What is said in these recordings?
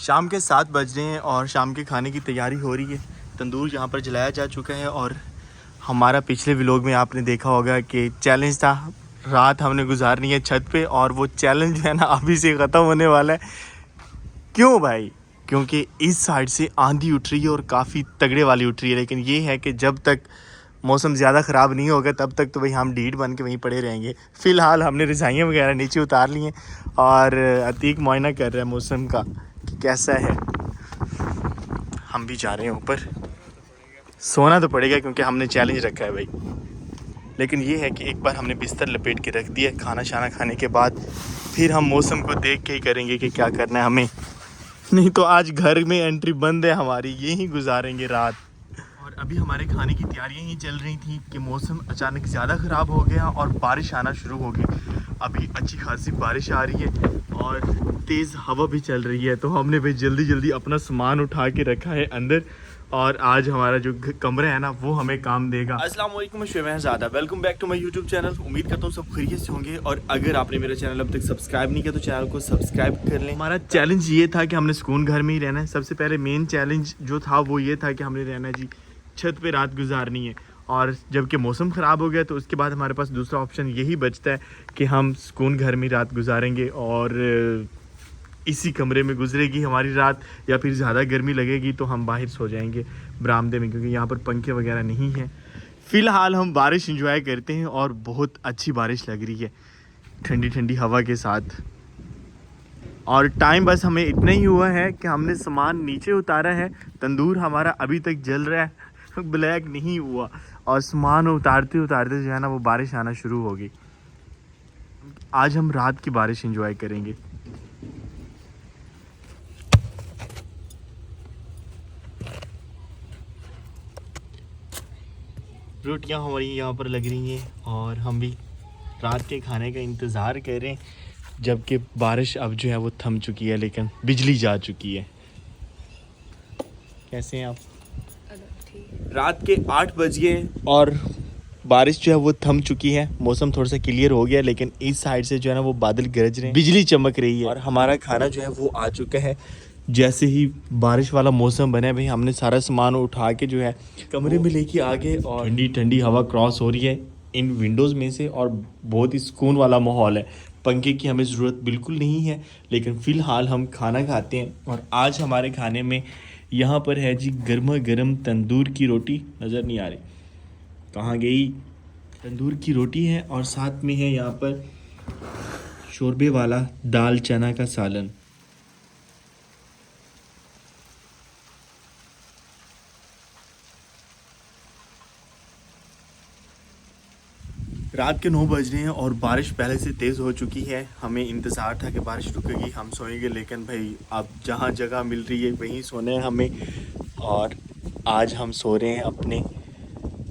शाम के 7 बज रहे हैं और शाम के खाने की तैयारी हो रही है। तंदूर यहाँ पर जलाया जा चुका है और हमारा पिछले व्लॉग में आपने देखा होगा कि चैलेंज था, रात हमने गुजारनी है छत पे और वो चैलेंज है ना अभी से ख़त्म होने वाला है। क्यों भाई? क्योंकि इस साइड से आंधी उठ रही है और काफ़ी तगड़े वाली उठ रही है, लेकिन ये है कि जब तक मौसम ज़्यादा ख़राब नहीं होगा तब तक तो भाई हम ढीठ बन के वहीं पड़े रहेंगे। फ़िलहाल हमने रज़ाइयाँ वगैरह नीचे उतार ली हैं और अतीक मुआयना कर रहा है मौसम का कि कैसा है। हम भी जा रहे हैं ऊपर। सोना तो पड़ेगा क्योंकि हमने चैलेंज रखा है भाई, लेकिन ये है कि एक बार हमने बिस्तर लपेट के रख दिया। खाना शाना खाने के बाद फिर हम मौसम को देख के ही करेंगे कि क्या करना है हमें, नहीं तो आज घर में एंट्री बंद है हमारी, यही गुजारेंगे रात। और अभी हमारे खाने की तैयारियां ही चल रही थी कि मौसम अचानक ज़्यादा ख़राब हो गया और बारिश आना शुरू हो गई। अभी अच्छी खासी बारिश आ रही है और तेज़ हवा भी चल रही है, तो हमने भाई जल्दी जल्दी अपना सामान उठा के रखा है अंदर और आज हमारा जो कमरा है ना वो हमें काम देगा। अस्सलाम वालेकुम, मैं ज़्यादा welcome back to my YouTube channel. उम्मीद करता हूँ सब खैरियत से होंगे और अगर आपने मेरा चैनल अब तक सब्सक्राइब नहीं किया तो चैनल को सब्सक्राइब कर लें। हमारा चैलेंज ये था कि हमने सुकून घर में ही रहना है। सबसे पहले मेन चैलेंज जो था वो ये था कि हमने रहना जी छत पे रात गुजारनी है, और जबकि मौसम ख़राब हो गया तो उसके बाद हमारे पास दूसरा ऑप्शन यही बचता है कि हम सुकून घर में रात गुजारेंगे और इसी कमरे में गुजरेगी हमारी रात, या फिर ज़्यादा गर्मी लगेगी तो हम बाहर सो जाएंगे बरामदे में, क्योंकि यहाँ पर पंखे वगैरह नहीं हैं। फ़िलहाल हम बारिश एंजॉय करते हैं और बहुत अच्छी बारिश लग रही है ठंडी ठंडी हवा के साथ। और टाइम बस हमें इतना ही हुआ है कि हमने सामान नीचे उतारा है। तंदूर हमारा अभी तक जल रहा है, ब्लैक नहीं हुआ, और सामान उतारते उतारते जो है ना वो बारिश आना शुरू होगी। आज हम रात की बारिश एंजॉय करेंगे। रोटियां हमारी यहाँ पर लग रही हैं और हम भी रात के खाने का इंतज़ार कर रहे हैं, जबकि बारिश अब जो है वो थम चुकी है लेकिन बिजली जा चुकी है। कैसे हैं आप? रात के 8 बज गए और बारिश जो है वो थम चुकी है। मौसम थोड़ा सा क्लियर हो गया, लेकिन इस साइड से जो है ना वो बादल गरज रहे हैं, बिजली चमक रही है और हमारा खाना जो है वो आ चुका है। जैसे ही बारिश वाला मौसम बना है भाई हमने सारा सामान उठा के जो है कमरे में लेके आ गए और ठंडी ठंडी हवा क्रॉस हो रही है इन विंडोज़ में से और बहुत ही सुकून वाला माहौल है। पंखे की हमें ज़रूरत बिल्कुल नहीं है, लेकिन फ़िलहाल हम खाना खाते हैं। और आज हमारे खाने में यहाँ पर है जी गर्मा गर्म तंदूर की रोटी। नज़र नहीं आ रही, कहाँ गई? तंदूर की रोटी है और साथ में है यहाँ पर शोरबे वाला दाल चना का सालन। रात के 9 बज रहे हैं और बारिश पहले से तेज़ हो चुकी है। हमें इंतज़ार था कि बारिश रुकेगी हम सोएंगे, लेकिन भाई अब जहाँ जगह मिल रही है वहीं सोना है हमें। और आज हम सो रहे हैं अपने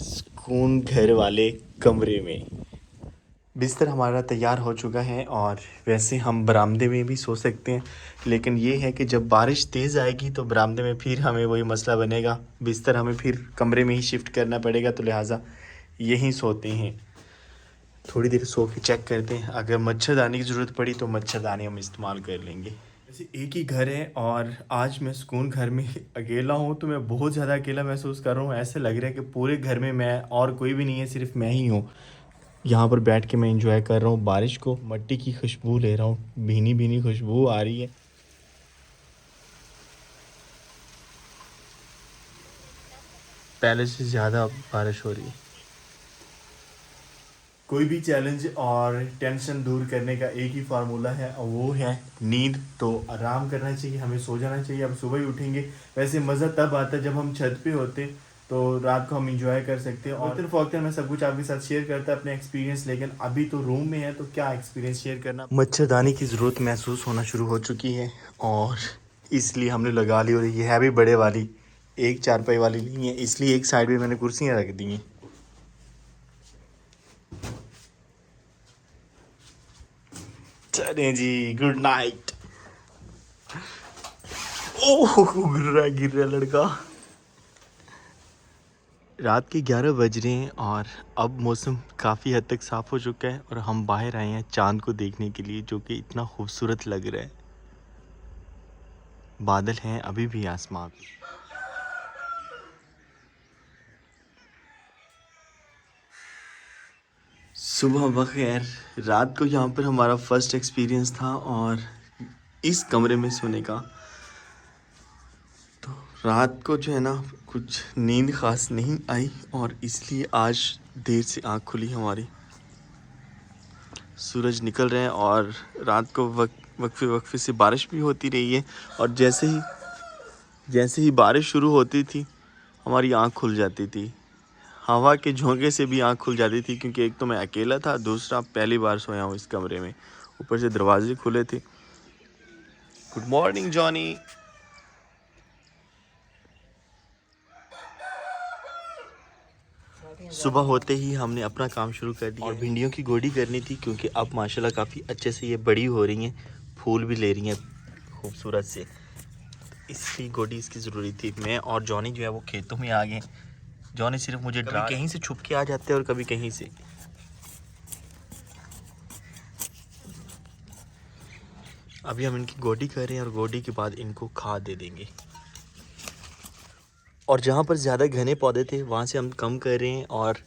सुकून घर वाले कमरे में। बिस्तर हमारा तैयार हो चुका है और वैसे हम बरामदे में भी सो सकते हैं, लेकिन ये है कि जब बारिश तेज़ आएगी तो बरामदे में फिर हमें वही मसला बनेगा, बिस्तर हमें फिर कमरे में ही शिफ्ट करना पड़ेगा, तो लिहाजा यहीं सोते हैं। थोड़ी देर सो के चेक करते हैं, अगर मच्छरदानी की ज़रूरत पड़ी तो मच्छरदानी हम इस्तेमाल कर लेंगे। वैसे एक ही घर है और आज मैं सुकून घर में अकेला हूँ, तो मैं बहुत ज़्यादा अकेला महसूस कर रहा हूँ। ऐसे लग रहा है कि पूरे घर में मैं और कोई भी नहीं है, सिर्फ मैं ही हूँ। यहाँ पर बैठ के मैं इंजॉय कर रहा हूँ बारिश को, मट्टी की खुशबू ले रहा हूँ, भीनी भीनी खुशबू आ रही है। पहले से ज़्यादा बारिश हो रही है। कोई भी चैलेंज और टेंशन दूर करने का एक ही फार्मूला है और वो है नींद। तो आराम करना चाहिए, हमें सो जाना चाहिए। अब सुबह ही उठेंगे। वैसे मज़ा तब आता है जब हम छत पे होते, तो रात को हम इंजॉय कर सकते हैं। और वक्त मैं सब कुछ आपके साथ शेयर करता अपने एक्सपीरियंस, लेकिन अभी तो रूम में है तो क्या एक्सपीरियंस शेयर करना। मच्छरदानी की ज़रूरत महसूस होना शुरू हो चुकी है और इसलिए हमने लगा ली, और ये है भी बड़े वाली, एक चारपाई वाली नहीं है, इसलिए एक साइड में मैंने कुर्सियाँ रख दी हैं। चलें जी, गुड नाइट। ओह गिर रहा लड़का। रात के 11 बज रहे हैं और अब मौसम काफ़ी हद तक साफ़ हो चुका है और हम बाहर आए हैं चांद को देखने के लिए, जो कि इतना खूबसूरत लग रहा है। बादल हैं अभी भी आसमान पे। सुबह बखैर। रात को यहाँ पर हमारा फर्स्ट एक्सपीरियंस था और इस कमरे में सोने का। तो रात को जो है ना कुछ नींद ख़ास नहीं आई और इसलिए आज देर से आँख खुली हमारी। सूरज निकल रहे हैं और रात को वक्फे से बारिश भी होती रही है और जैसे ही बारिश शुरू होती थी हमारी आँख खुल जाती थी। हवा के झोंके से भी आँख खुल जाती थी क्योंकि एक तो मैं अकेला था, दूसरा पहली बार सोया हूँ इस कमरे में, ऊपर से दरवाजे खुले थे। Good morning Johnny. सुबह होते ही हमने अपना काम शुरू कर दिया और भिंडियों की गोडी करनी थी क्योंकि अब माशाल्लाह काफ़ी अच्छे से ये बड़ी हो रही हैं, फूल भी ले रही हैं खूबसूरत से, इसकी गोडी इसकी ज़रूरी थी। मैं और जॉनी जो है वो खेतों में आ गए। जॉनी सिर्फ मुझे कभी कहीं से छुप के आ जाते हैं और कभी कहीं से। अभी हम इनकी गोडी कर रहे हैं और गोडी के बाद इनको खाद दे देंगे और जहाँ पर ज़्यादा घने पौधे थे वहाँ से हम कम कर रहे हैं और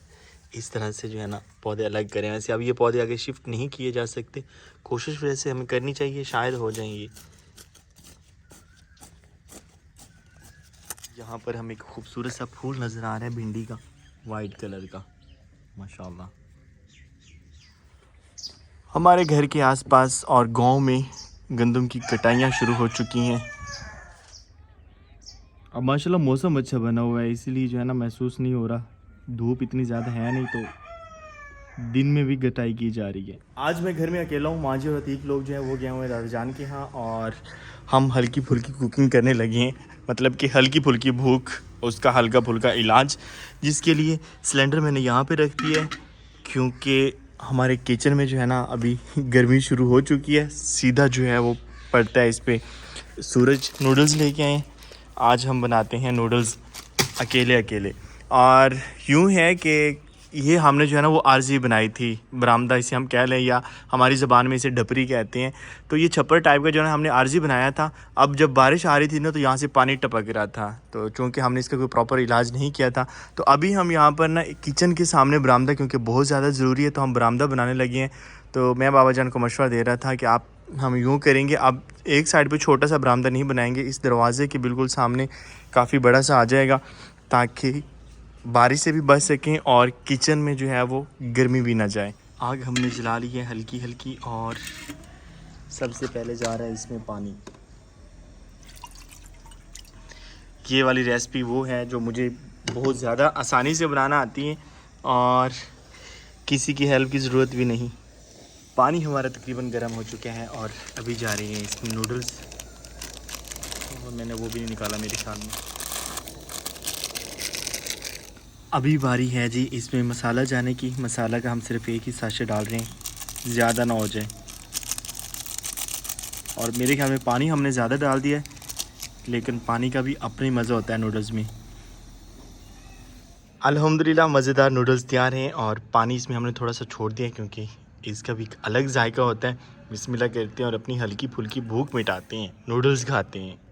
इस तरह से जो है ना पौधे अलग करें। वैसे अब ये पौधे आगे शिफ्ट नहीं किए जा सकते, कोशिश वैसे हमें करनी चाहिए, शायद हो जाएंगे। यहाँ पर हमें एक खूबसूरत सा फूल नज़र आ रहा है भिंडी का, वाइट कलर का, माशाल्लाह। हमारे घर के आसपास और गांव में गंदम की कटाइयाँ शुरू हो चुकी हैं। अब माशाल्लाह मौसम अच्छा बना हुआ है इसलिए जो है ना महसूस नहीं हो रहा, धूप इतनी ज़्यादा है नहीं तो दिन में भी कटाई की जा रही है। आज मैं घर में अकेला हूँ, माजी और अतीक लोग जो हैं वो गए हुए हैं दादा जान के यहाँ और हम हल्की फुल्की कुकिंग करने लगे हैं, मतलब कि हल्की फुल्की भूख उसका हल्का फुल्का इलाज, जिसके लिए सिलेंडर मैंने यहाँ पे रख दिया है क्योंकि हमारे किचन में जो है ना अभी गर्मी शुरू हो चुकी है, सीधा जो है वो पड़ता है इस पर सूरज। नूडल्स लेके आए, आज हम बनाते हैं नूडल्स अकेले और यूँ है कि ये हमने जो है ना वो आरजी बनाई थी, बरामदा इसे हम कह लें या हमारी ज़बान में इसे ढपरी कहते हैं। तो ये छप्पर टाइप का जो है हमने आरजी बनाया था। अब जब बारिश आ रही थी ना तो यहाँ से पानी टपक रहा था, तो चूँकि हमने इसका कोई प्रॉपर इलाज नहीं किया था तो अभी हम यहाँ पर ना किचन के सामने बरामदा क्योंकि बहुत ज़्यादा ज़रूरी है तो हम बरामदा बनाने लगे हैं। तो मैं बाबा जान को मशवरा दे रहा था कि हम यूँ करेंगे, अब एक साइड पे छोटा सा बरामदा नहीं बनाएंगे, इस दरवाज़े के बिल्कुल सामने काफ़ी बड़ा सा आ जाएगा ताकि बारिश से भी बच सकें और किचन में जो है वो गर्मी भी ना जाए। आग हमने जला ली है हल्की हल्की और सबसे पहले जा रहा है इसमें पानी। ये वाली रेसिपी वो है जो मुझे बहुत ज़्यादा आसानी से बनाना आती है और किसी की हेल्प की ज़रूरत भी नहीं। पानी हमारा तकरीबन गर्म हो चुका है और अभी जा रही है इसमें नूडल्स, और मैंने वो भी नहीं निकाला मेरे ख्याल में। अभी बारी है जी इसमें मसाला जाने की। मसाला का हम सिर्फ एक ही साशे डाल रहे हैं, ज़्यादा ना हो जाए। और मेरे ख्याल में पानी हमने ज़्यादा डाल दिया है, लेकिन पानी का भी अपनी मज़ा होता है नूडल्स में। अल्हम्दुलिल्लाह मज़ेदार नूडल्स तैयार हैं और पानी इसमें हमने थोड़ा सा छोड़ दिया क्योंकि इसका भी अलग जायका होता है। बिस्मिल्लाह करते हैं और अपनी हल्की फुल्की भूख मिटाते हैं, नूडल्स खाते हैं।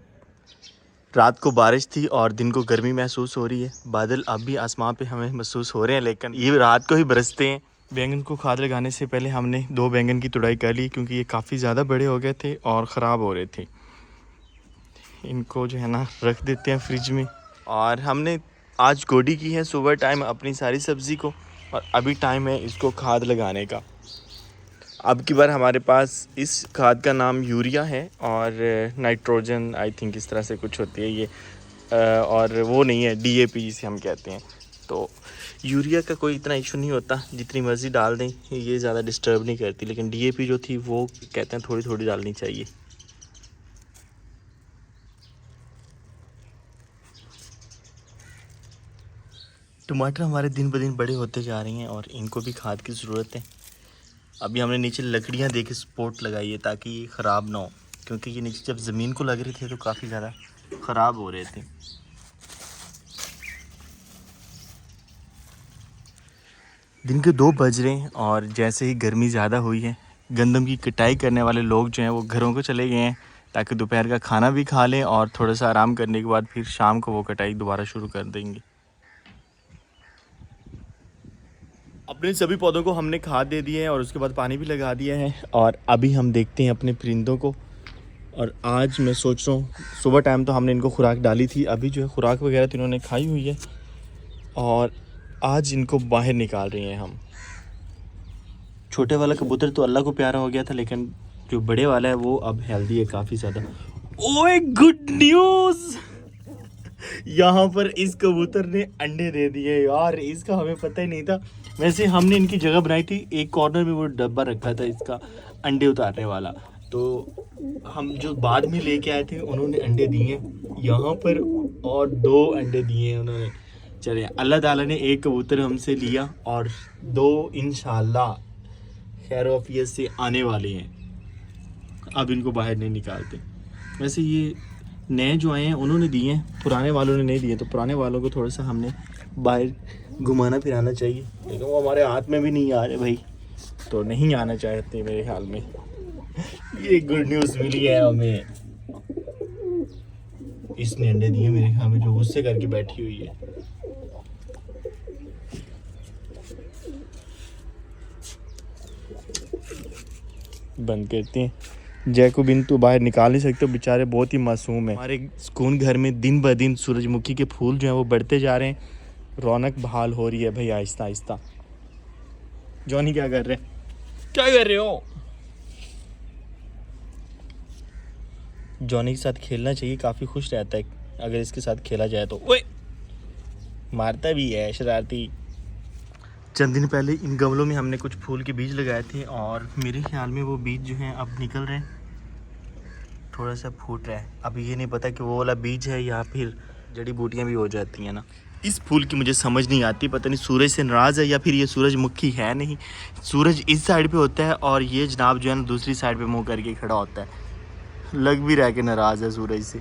रात को बारिश थी और दिन को गर्मी महसूस हो रही है। बादल अब भी आसमान पे हमें महसूस हो रहे हैं, लेकिन ये रात को ही बरसते हैं। बैंगन को खाद लगाने से पहले हमने 2 बैंगन की तुड़ाई कर ली क्योंकि ये काफ़ी ज़्यादा बड़े हो गए थे और ख़राब हो रहे थे। इनको जो है ना रख देते हैं फ्रिज में। और हमने आज गोडी की है सुबह टाइम अपनी सारी सब्ज़ी को, और अभी टाइम है इसको खाद लगाने का। अब की बार हमारे पास इस खाद का नाम यूरिया है और नाइट्रोजन आई थिंक इस तरह से कुछ होती है ये, और वो नहीं है DAP जिसे हम कहते हैं। तो यूरिया का कोई इतना इशू नहीं होता, जितनी मर्ज़ी डाल दें ये ज़्यादा डिस्टर्ब नहीं करती, लेकिन DAP जो थी वो कहते हैं थोड़ी थोड़ी डालनी चाहिए। टमाटर हमारे दिन ब दिन बड़े होते जा रहे हैं और इनको भी खाद की ज़रूरत है। अभी हमने नीचे लकड़ियां दे के सपोर्ट लगाई है ताकि ये ख़राब ना हो, क्योंकि ये नीचे जब ज़मीन को लग रहे थे तो काफ़ी ज़्यादा ख़राब हो रहे थे। दिन के 2 बज रहे हैं और जैसे ही गर्मी ज़्यादा हुई है, गंदम की कटाई करने वाले लोग जो हैं वो घरों को चले गए हैं ताकि दोपहर का खाना भी खा लें और थोड़ा सा आराम करने के बाद फिर शाम को वो कटाई दोबारा शुरू कर देंगे। अपने सभी पौधों को हमने खाद दे दिए है और उसके बाद पानी भी लगा दिया है और अभी हम देखते हैं अपने परिंदों को। और आज मैं सोच रहा हूँ, सुबह टाइम तो हमने इनको खुराक डाली थी, अभी जो है खुराक वगैरह तो इन्होंने खाई हुई है और आज इनको बाहर निकाल रहे हैं हम। छोटे वाला कबूतर तो अल्लाह को प्यारा हो गया था, लेकिन जो बड़े वाला है वो अब हेल्दी है काफ़ी ज़्यादा। ओए गुड न्यूज़, यहाँ पर इस कबूतर ने अंडे दे दिए यार, इसका हमें पता ही नहीं था। वैसे हमने इनकी जगह बनाई थी, एक कॉर्नर में वो डब्बा रखा था इसका अंडे उतारने वाला, तो हम जो बाद में लेके आए थे उन्होंने अंडे दिए यहाँ पर और 2 अंडे दिए हैं उन्होंने। चले अल्लाह ताला ने एक कबूतर हमसे लिया और 2 इंशाल्लाह खैर वाफियत से आने वाले हैं। अब इनको बाहर नहीं निकालते। वैसे ये नए जो आए हैं उन्होंने दिए हैं, पुराने वालों ने नहीं दिए, तो पुराने वालों को थोड़ा सा हमने बाहर घुमाना फिराना चाहिए, लेकिन वो हमारे हाथ में भी नहीं आ रहे भाई, तो नहीं आना चाहते मेरे ख्याल में। ये गुड न्यूज़ मिली है हमें, इसने अंडे दिए मेरे ख्याल में, जो गुस्से करके बैठी हुई है। बंद करते हैं। जैकोबिन तो बाहर निकाल नहीं सकते, बेचारे बहुत ही मासूम है। हमारे सुकून घर में दिन ब दिन सूरजमुखी के फूल जो हैं वो बढ़ते जा रहे हैं, रौनक बहाल हो रही है भाई आहिस्ता आहिस्ता। जॉनी क्या कर रहे हैं, क्या कर रहे हो? जॉनी के साथ खेलना चाहिए, काफ़ी खुश रहता है अगर इसके साथ खेला जाए तो। ओए मारता भी है शरारती। चंद दिन पहले इन गमलों में हमने कुछ फूल के बीज लगाए थे और मेरे ख्याल में वो बीज जो हैं अब निकल रहे हैं, थोड़ा सा फूट रहा है। अब ये नहीं पता कि वो वाला बीज है या फिर जड़ी बूटियाँ भी हो जाती हैं ना। इस फूल की मुझे समझ नहीं आती, पता नहीं सूरज से नाराज़ है या फिर ये सूरजमुखी है नहीं। सूरज इस साइड पे होता है और ये जनाब जो है ना दूसरी साइड पे मुँह करके खड़ा होता है, लग भी रहा है कि नाराज़ है सूरज से।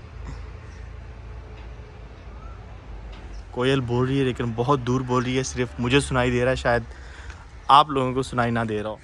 कोयल बोल रही है लेकिन बहुत दूर बोल रही है, सिर्फ मुझे सुनाई दे रहा है, शायद आप लोगों को सुनाई ना दे रहा हो।